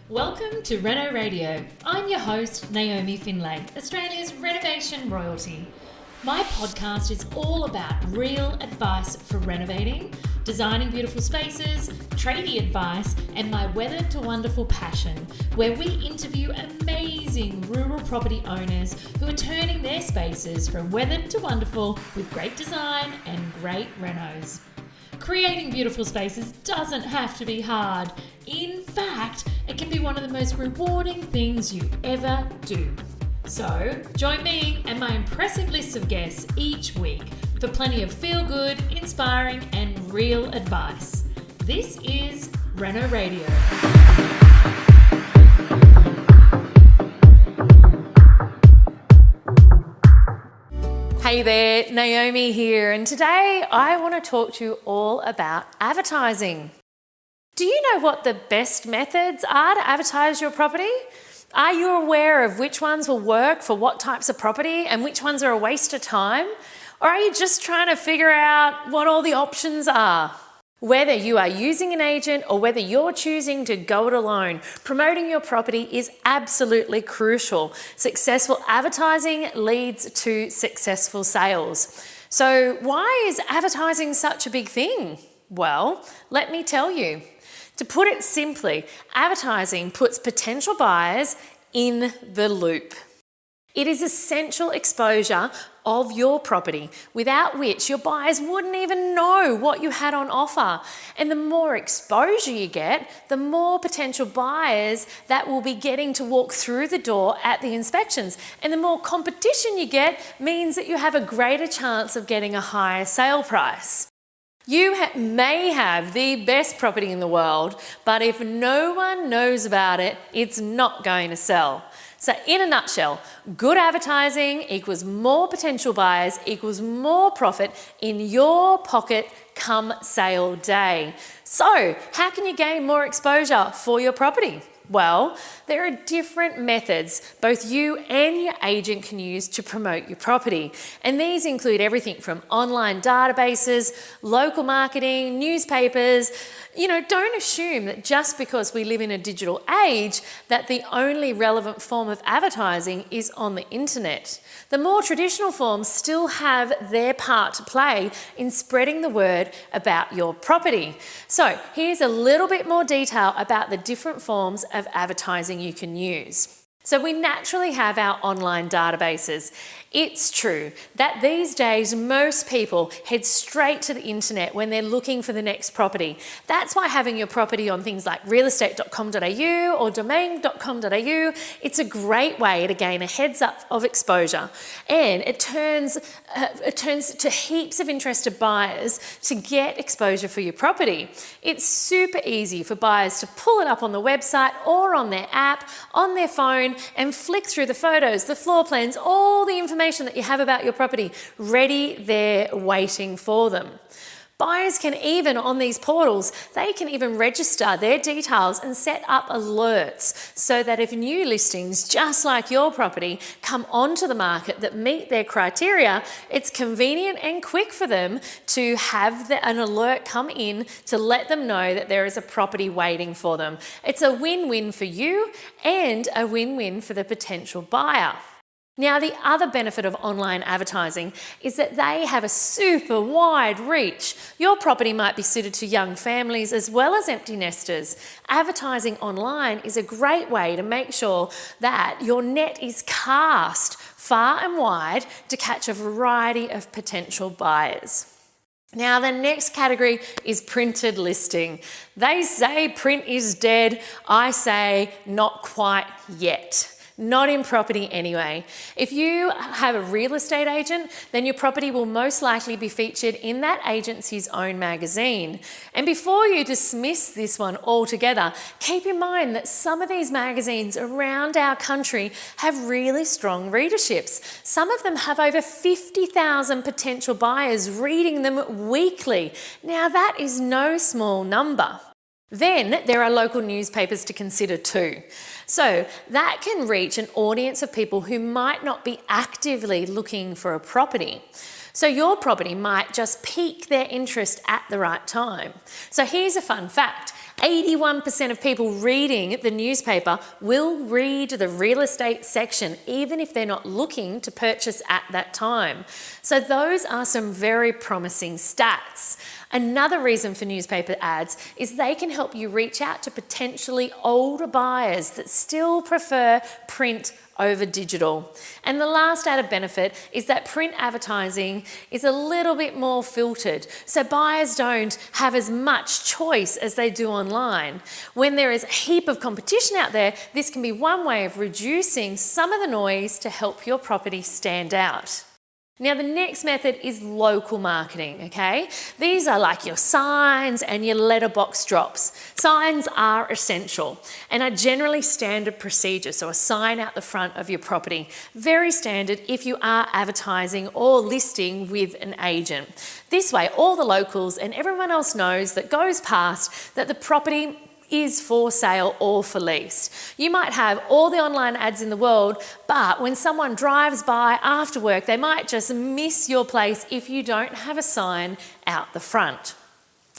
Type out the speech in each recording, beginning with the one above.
Welcome to Reno Radio. I'm your host, Naomi Finlay, Australia's renovation royalty. My podcast is all about real advice for renovating, designing beautiful spaces, tradie advice, and my weathered to wonderful passion, where we interview amazing rural property owners who are turning their spaces from weathered to wonderful with great design and great renos. Creating beautiful spaces doesn't have to be hard. In fact, it can be one of the most rewarding things you ever do. So, join me and my impressive list of guests each week for plenty of feel-good, inspiring, and real advice. This is Reno Radio. Hey there, Naomi here, and today I want to talk to you all about advertising. Do you know what the best methods are to advertise your property? Are you aware of which ones will work for what types of property and which ones are a waste of time? Or are you just trying to figure out what all the options are? Whether you are using an agent or whether you're choosing to go it alone, promoting your property is absolutely crucial. Successful advertising leads to successful sales. So why is advertising such a big thing? Well, let me tell you. To put it simply, advertising puts potential buyers in the loop. It is essential exposure of your property, without which your buyers wouldn't even know what you had on offer. And the more exposure you get, the more potential buyers that will be getting to walk through the door at the inspections. And the more competition you get means that you have a greater chance of getting a higher sale price. You may have the best property in the world, but if no one knows about it, it's not going to sell. So in a nutshell, good advertising equals more potential buyers equals more profit in your pocket come sale day. So how can you gain more exposure for your property? Well, there are different methods both you and your agent can use to promote your property. And these include everything from online databases, local marketing, newspapers. Don't assume that just because we live in a digital age that the only relevant form of advertising is on the internet. The more traditional forms still have their part to play in spreading the word about your property. So here's a little bit more detail about the different forms of advertising you can use. So we naturally have our online databases. It's true that these days most people head straight to the internet when they're looking for the next property. That's why having your property on things like realestate.com.au or domain.com.au, it's a great way to gain a heads up of exposure, and it turns to heaps of interested buyers to get exposure for your property. It's super easy for buyers to pull it up on the website or on their app, on their phone, and flick through the photos, the floor plans, all the information that you have about your property, ready there waiting for them. Buyers can even, on these portals, they can even register their details and set up alerts so that if new listings, just like your property, come onto the market that meet their criteria, it's convenient and quick for them to have an alert come in to let them know that there is a property waiting for them. It's a win-win for you and a win-win for the potential buyer. Now, the other benefit of online advertising is that they have a super wide reach. Your property might be suited to young families as well as empty nesters. Advertising online is a great way to make sure that your net is cast far and wide to catch a variety of potential buyers. Now, the next category is printed listing. They say print is dead. I say not quite yet. Not in property anyway. If you have a real estate agent, then your property will most likely be featured in that agency's own magazine. And before you dismiss this one altogether, keep in mind that some of these magazines around our country have really strong readerships. Some of them have over 50,000 potential buyers reading them weekly. Now, that is no small number. Then there are local newspapers to consider too. So that can reach an audience of people who might not be actively looking for a property. So your property might just pique their interest at the right time. So here's a fun fact. 81% of people reading the newspaper will read the real estate section, even if they're not looking to purchase at that time. So those are some very promising stats. Another reason for newspaper ads is they can help you reach out to potentially older buyers that still prefer print over digital. And the last added benefit is that print advertising is a little bit more filtered, so buyers don't have as much choice as they do online. When there is a heap of competition out there, this can be one way of reducing some of the noise to help your property stand out. Now, the next method is local marketing, okay? These are like your signs and your letterbox drops. Signs are essential and are generally standard procedure, so a sign out the front of your property. Very standard if you are advertising or listing with an agent. This way, all the locals and everyone else knows that goes past that the property is for sale or for lease. You might have all the online ads in the world, but when someone drives by after work, they might just miss your place if you don't have a sign out the front.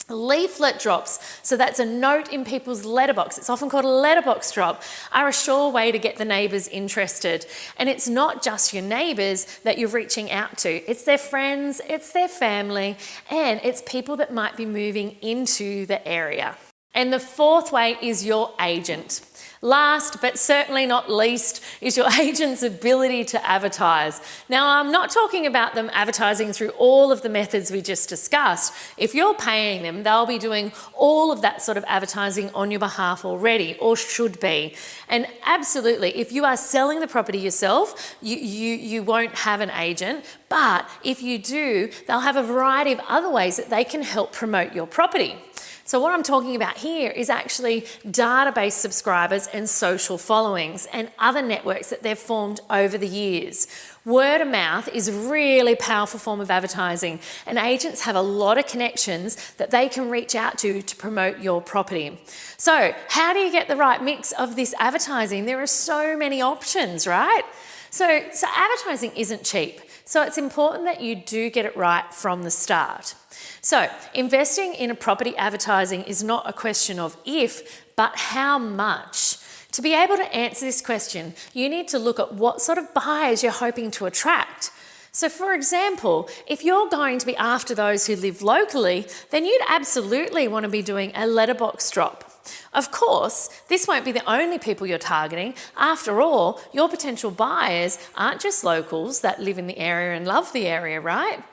Leaflet drops, so that's a note in people's letterbox, it's often called a letterbox drop, are a sure way to get the neighbours interested. And it's not just your neighbours that you're reaching out to, it's their friends, it's their family, and it's people that might be moving into the area. And the fourth way is your agent. Last, but certainly not least, is your agent's ability to advertise. Now, I'm not talking about them advertising through all of the methods we just discussed. If you're paying them, they'll be doing all of that sort of advertising on your behalf already, or should be. And absolutely, if you are selling the property yourself, you won't have an agent, but if you do, they'll have a variety of other ways that they can help promote your property. So what I'm talking about here is actually database subscribers and social followings and other networks that they've formed over the years. Word of mouth is a really powerful form of advertising, and agents have a lot of connections that they can reach out to promote your property. So how do you get the right mix of this advertising? There are so many options, right? So advertising isn't cheap. So it's important that you do get it right from the start. So investing in a property advertising is not a question of if, but how much. To be able to answer this question, you need to look at what sort of buyers you're hoping to attract. So for example, if you're going to be after those who live locally, then you'd absolutely want to be doing a letterbox drop. Of course, this won't be the only people you're targeting. After all, your potential buyers aren't just locals that live in the area and love the area, right?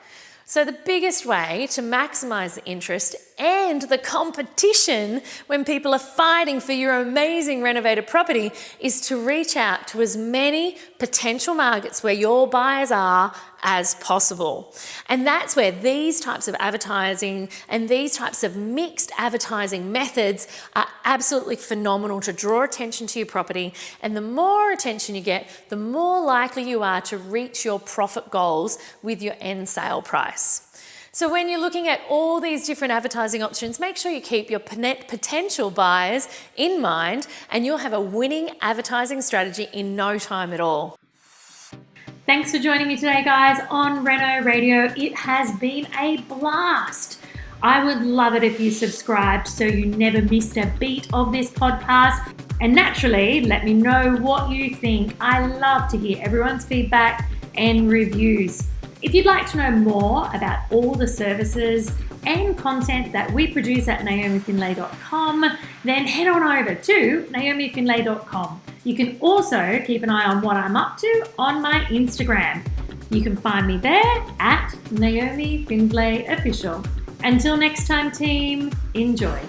So the biggest way to maximise the interest and the competition when people are fighting for your amazing renovated property is to reach out to as many potential markets where your buyers are as possible. And that's where these types of advertising and these types of mixed advertising methods are absolutely phenomenal to draw attention to your property. And the more attention you get, the more likely you are to reach your profit goals with your end sale price. So when you're looking at all these different advertising options, make sure you keep your potential buyers in mind, and you'll have a winning advertising strategy in no time at all. Thanks for joining me today, guys, on Reno Radio. It has been a blast. I would love it if you subscribed so you never missed a beat of this podcast. And naturally, let me know what you think. I love to hear everyone's feedback and reviews. If you'd like to know more about all the services and content that we produce at naomifinlay.com, then head on over to naomifinlay.com. You can also keep an eye on what I'm up to on my Instagram. You can find me there at Naomi Findlay Official. Until next time, team, enjoy.